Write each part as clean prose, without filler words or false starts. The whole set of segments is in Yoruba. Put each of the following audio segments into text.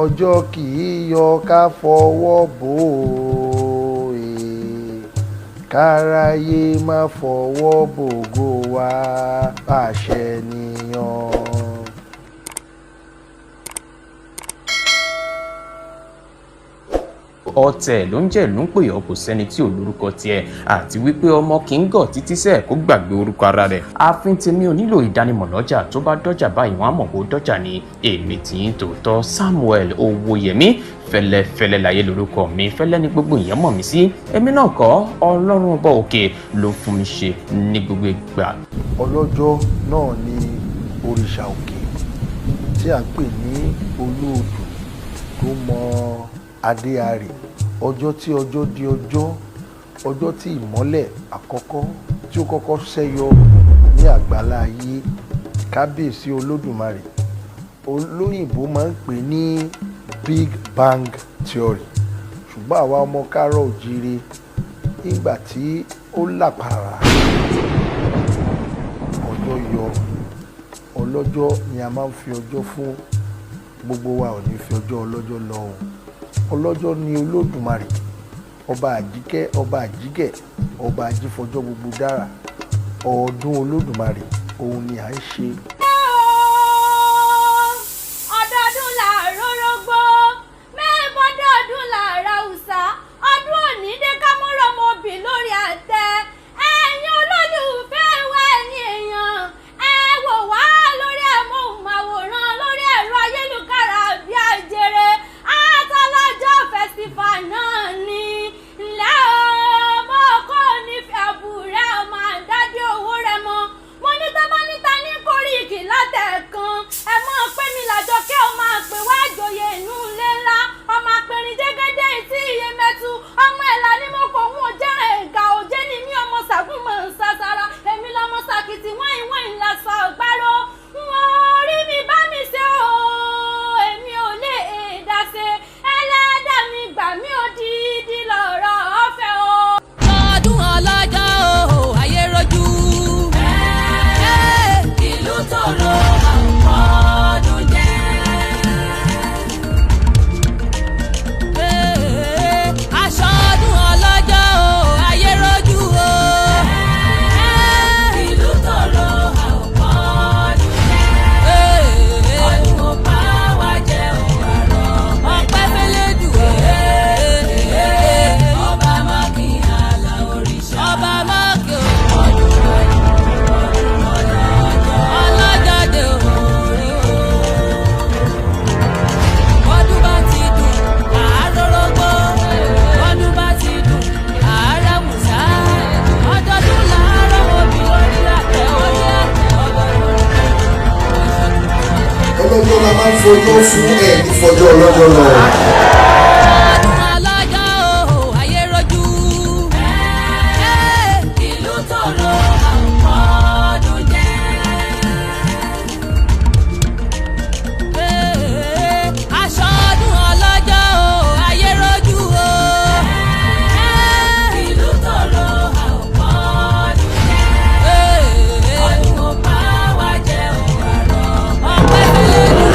ọjọ́ kì í yọ ká fọwọ́ bò ó, káráyé má fọwọ́ bògo wa pàṣẹ nìyàn. ọ̀tẹ̀ ló ń jẹ́ ló ń pè ọ́, kò sẹ́ni tí ò lórúkọ tiẹ̀, àti wípé ọmọ kì í gọ̀ títí sẹ́ẹ̀ kó gbàgbé orúkọ ara rẹ̀. ààfin tèmi ò nílò ìdánimọ̀ lọ́jà, tó bá dọ́jà báyìí wọ́n á mọ̀ kó dọ́jà ni. èmi tí ń tòótọ́ Samuel Owóyẹmí, fẹ́lẹ́fẹ́lẹ́ láyé lórúkọ mi, fẹ́lẹ́ ní gbogbo ìyẹn mọ̀ mí sí. èmi náà kọ́, Ọlọ́run ọba òkè ló fún mi ṣe ní gbogbo ìgbà. ọlọ́jọ́ náà ni òrìṣà òkè tí à ń pè ní olóòdù tó mọ adéarè. ọjọ́ tí ọjọ́ di ọjọ́ tí ìmọ́lẹ̀ àkọ́kọ́ tí ó kọ́kọ́ ṣẹ́yọ ní àgbálá ayé, kábíyèsí olódùmarè. olóyìnbó máa ń pè ní Big Bang Theory, ṣùgbọ́n àwa ọmọ káàárọ̀ òjíire nígbà tí ó làpàrà ọjọ́ yọ. ọlọ́jọ́ ni a máa ń fi ọjọ́ fún, gbogbo wa ò ní fi ọjọ́ ọlọ́jọ́ lọ o. ọlọ́jọ́ ni olódùmarè, ọba àjíkẹ́, ọba àjígẹ̀, ọba àjífọjọ́ gbogbo dára. ọdún olódùmarè òun ni à ń ṣe. ọdọọdún làárọ̀ rọgbọ mẹ́ẹ̀ẹ́dọ́dún làárọ̀ haúsá, ọdún òní dé kámọ́rọ̀ mọ́bì lórí àtẹ. ẹ̀yin olólùfẹ́ wa, ẹ̀yin èèyàn, ẹ wò wá lórí amóhùnmáwòrán, lórí ẹ̀rọ ayélujára bí àjèrè. àtàlájọ́ fẹ́sífà náà ni ńlẹ́ ọmọ kò nífẹ̀ẹ́ àbúrẹ́ ọmọ àdádé owó rẹ̀ mọ́. mo ní tọ́bọ́ níta ní kórìkì látẹ̀kan, ẹ mọ́ pé mi làjọkẹ́ ọmọ àpè wá àjòyè inú ilé ńlá, ọmọ àpẹrin jẹ́gẹ́dẹ́ etí iye mẹ́tu, ọmọ ẹ̀là ní mo kò wọ́n jẹ́ ẹ̀gà òjé ni mí, ọmọ sàgùn mọ̀ ń sàṣàrà, èmi lọmọ sàkìtì wọ́n ìwọ̀n ìlà sọ ọ̀gbárò. wọ́n rí mi bá mi ṣe o, èmi ò lè dá ṣe, ẹlẹ́dàá mi gbà mí ò dídí lọ́rọ̀ ọ̀fẹ́ o. ọdún ọlọ́jọ́ o, ayé rojú. ìlú tòrò ọdún jẹ́. aṣọ ọdún ọlọ́jọ́ o, ayé rojú o. ìlú tòrò ọdún jẹ́. ọdún ò bá wa jẹ́ òwúrọ̀. ọpẹ́ fẹ́lẹ́ dùn. ọba mákì àlà òrìṣà. ọba mákì ọlọ́jọ́ dé orí o. ọdún bá ti dùn àárọ̀ rọ́gbọ́. ọdún bá ti dùn àárọ̀ mùsà. ọdọọdún làárọ̀ òbí lórí àtẹ orí àtẹ ọlọ́dún. ọlọ́jọ́ la máa ń fọjọ́ fún ẹ̀ ní fọjọ́ ọlọ́jọ́ lọ. ọdún ọlọ́jọ́ o, ayé rojú. ìlú tòrò ọdún jẹ́. aṣọ ọdún ọlọ́jọ́ o, ayé rojú o. ìlú tòrò ọdún jẹ́. ọdún ò bá wa jẹ́ òwúrọ̀. ọpẹ́ fẹ́lẹ́ dùn.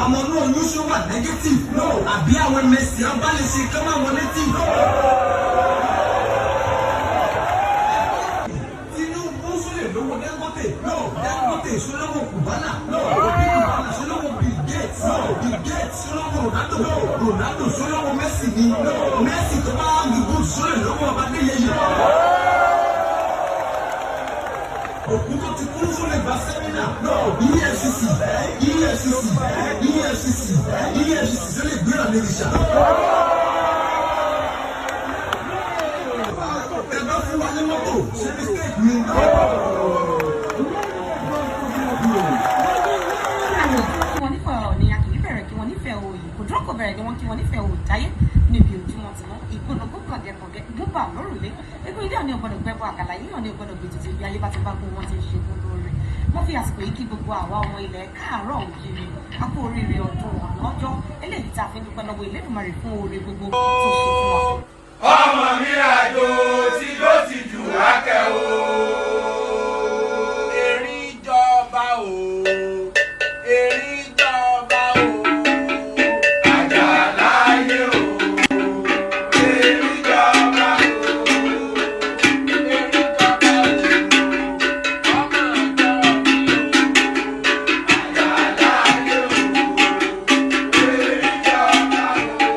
àwọn náà ló ṣe wà negative no àbí àwọn mẹsì abálẹ̀ṣe kọ́ máa wọlé tí no. Tinubu sólè lówó Dangote no Dangote sólówó Cubana no Cubana sólówó Bill Gates no Bill Gates sólówó Ronaldo no Ronaldo sólówó Messi ni no Messi tó bá wà gbogbo sólè lówó Ọbadéyẹyẹ. Òkú tó ti kúrú sólè gba sẹ́mínà no EFCC ló lè gbéra Onirisa. Ẹgbẹ́ fún wa ní mọ́tò ṣe mistake ni. Wọ́n nífẹ̀ẹ́ Ọọ̀ni a kì í bẹ̀rẹ̀ kí wọ́n nífẹ̀ẹ́ òòyì kò dúró kò bẹ̀rẹ̀ kí wọ́n nífẹ̀ẹ́ òòtáyé níbi òjúmọ́ tí wọ́n ìgbónogó kàngẹ́kàngẹ́ gbóbà lórùlé egun ilé Ọọ̀ni ọ̀gbọ́dọ̀ gbẹ́bọ àgàlà yìí Ọọ̀ni ọ̀gbọ́dọ̀ gbé tuntun ibi ayé bá ti bá gbó wọn ti ń ṣe kó lóore. Wọ́n fi àsìkò yìí kí gbogbo àwa ọmọ ilẹ̀ káàárọ̀ òjìrì a kú oríire ọdún ọlọ́jọ́ eléyìí tá a fi ń dúpẹ́ lọ́wọ́ Elédùmarè fún oore gbogbo tó ṣe fún wa. Ọmọ mi àjò tí ló ti jù wákẹ́ o. Erin jọba o. Erin jọba o. Àjàláyé o. Erin jọba o. Erin jọba o. Ọmọ ọjọ́ mi o. Àjàláyé o. Erin jọba o.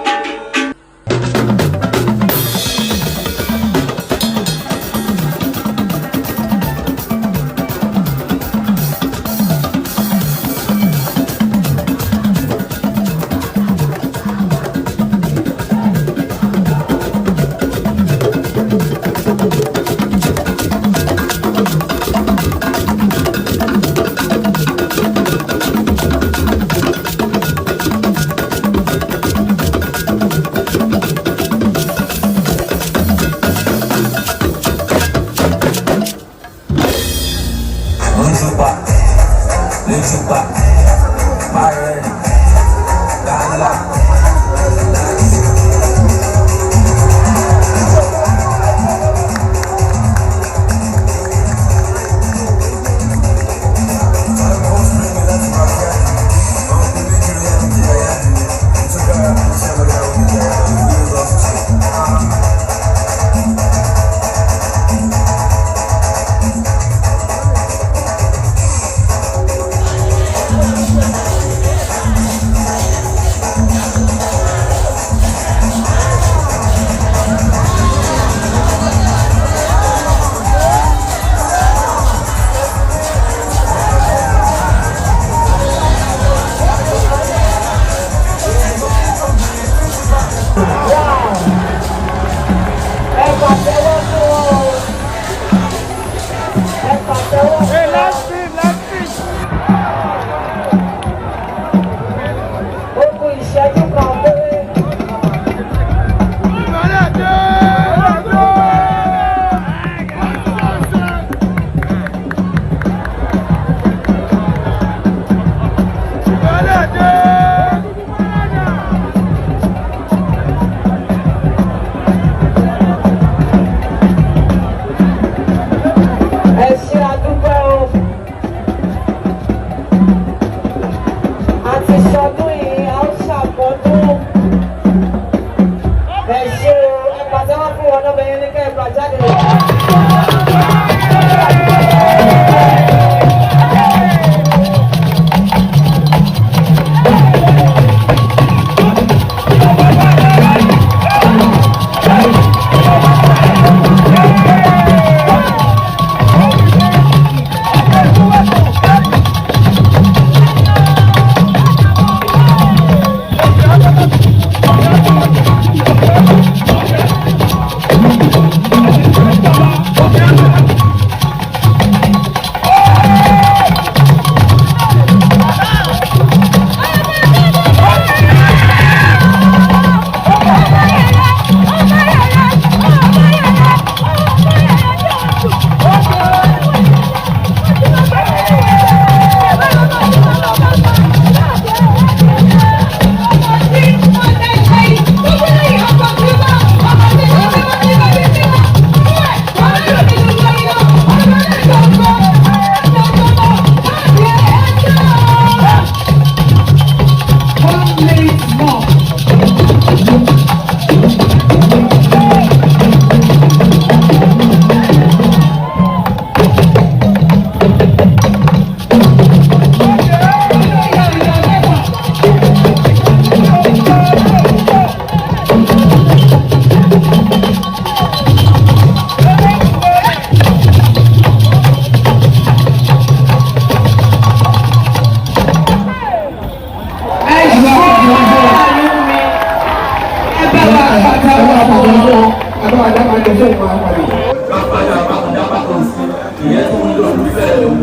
kápájà bákúndábá kan sí ìyẹn tó ń lò lùfẹ́ òun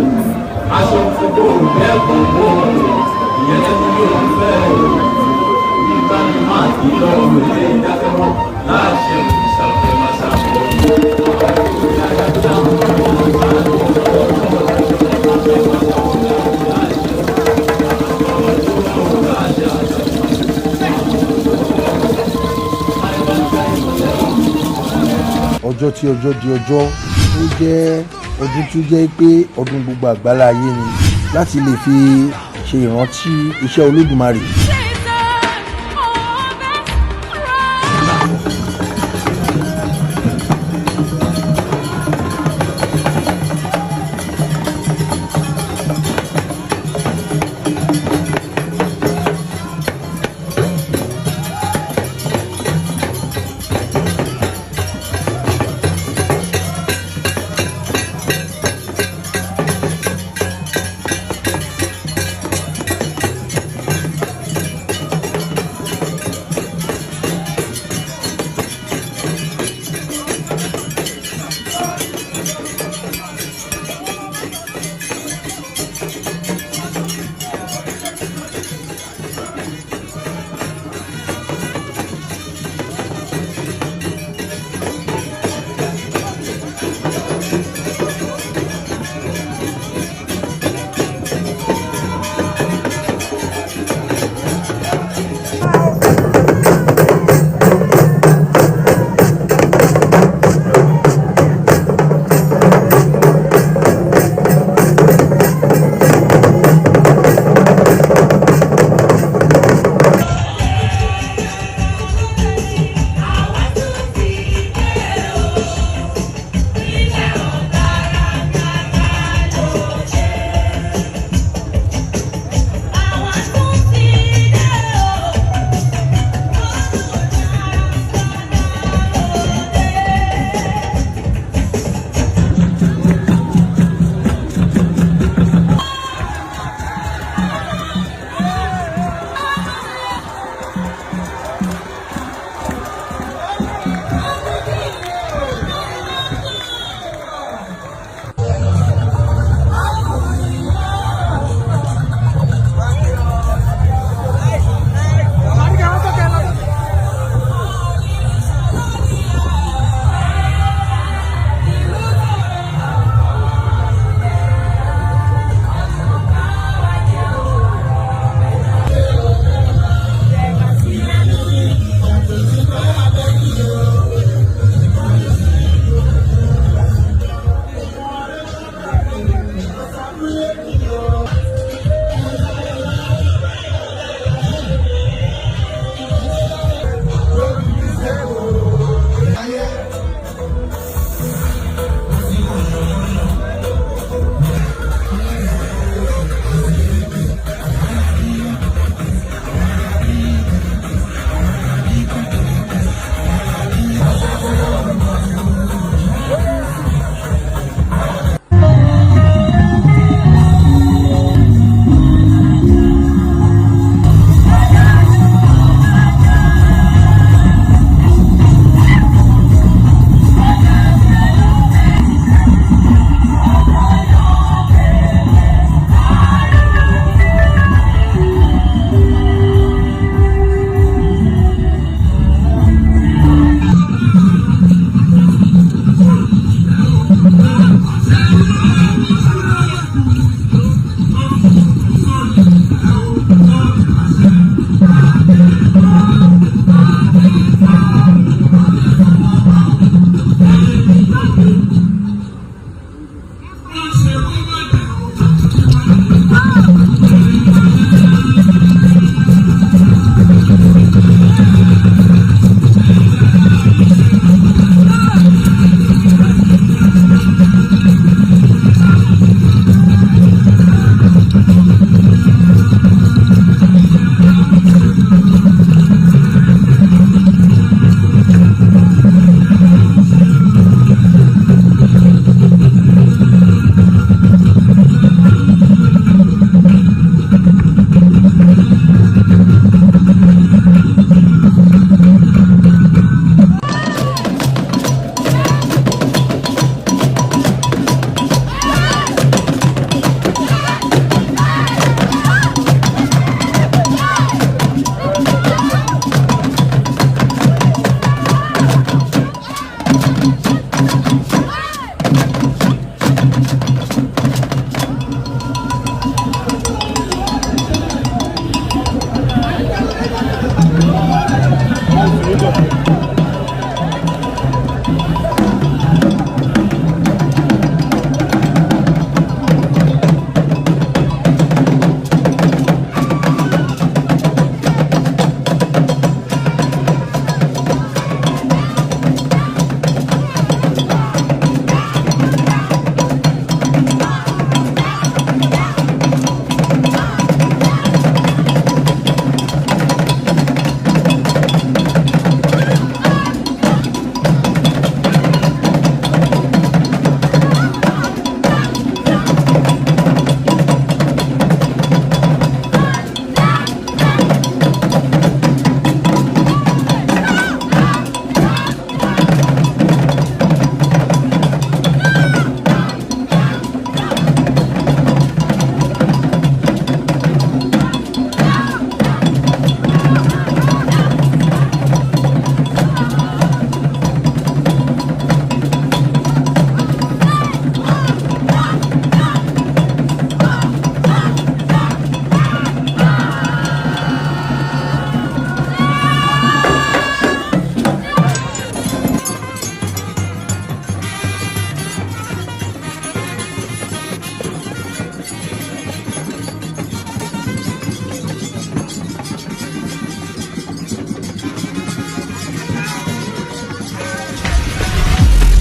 aṣọ gbogbo òbẹ́ gbogbo ìyẹn tó ń lò lùfẹ́ òun nígbà ní máa kí lọ́wọ́ ilé ìdákẹ́mọ́ láàṣẹ ìṣàfẹ́ máa ṣàkóso. ọjọ́ tí ọjọ́ di ọjọ́ ó jẹ́ ọdún tó jẹ́ pé ọdún gbogbo àgbálá ayé ni láti lè fi ṣe ìrántí iṣẹ́ Olódùmarè.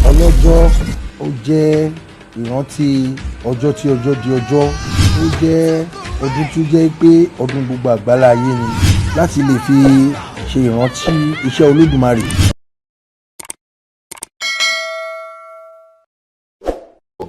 ọlọ́jọ́ ó jẹ́ ìrántí ọjọ́ tí ọjọ́ di ọjọ́, ó jẹ́ ọdún tó jẹ́ pé ọdún gbogbo àgbáláyé ni láti lè fi ṣe ìrántí iṣẹ́ Olódùmarè.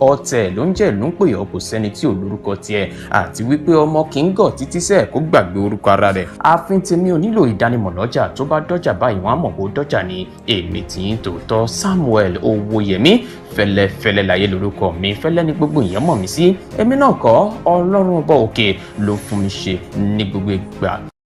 ọ̀tẹ̀ ló ń jẹ́ ló ń pè ọ́ kò sẹ́ni tí ò lórúkọ tiẹ̀ àti wípé ọmọ kì í gọ̀ títí sẹ́ẹ̀ kó gbàgbé orúkọ ara rẹ̀. ààfin tèmi ò nílò ìdánimọ̀ lọ́jà, tó bá dọ́jà báyìí wọ́n á mọ̀ kó dọ́jà ní èmi tí ń tòótọ́ Samuel Owóyẹmí. Fẹ́lẹ́fẹ́lẹ́ láyé lórúkọ mi, fẹ́lẹ́ ní gbogbo èèyàn mọ̀ mí sí. èmi náà kọ́, Ọlọ́run ọba òkè ló fún mi ṣe ní gbogbo ìgbà.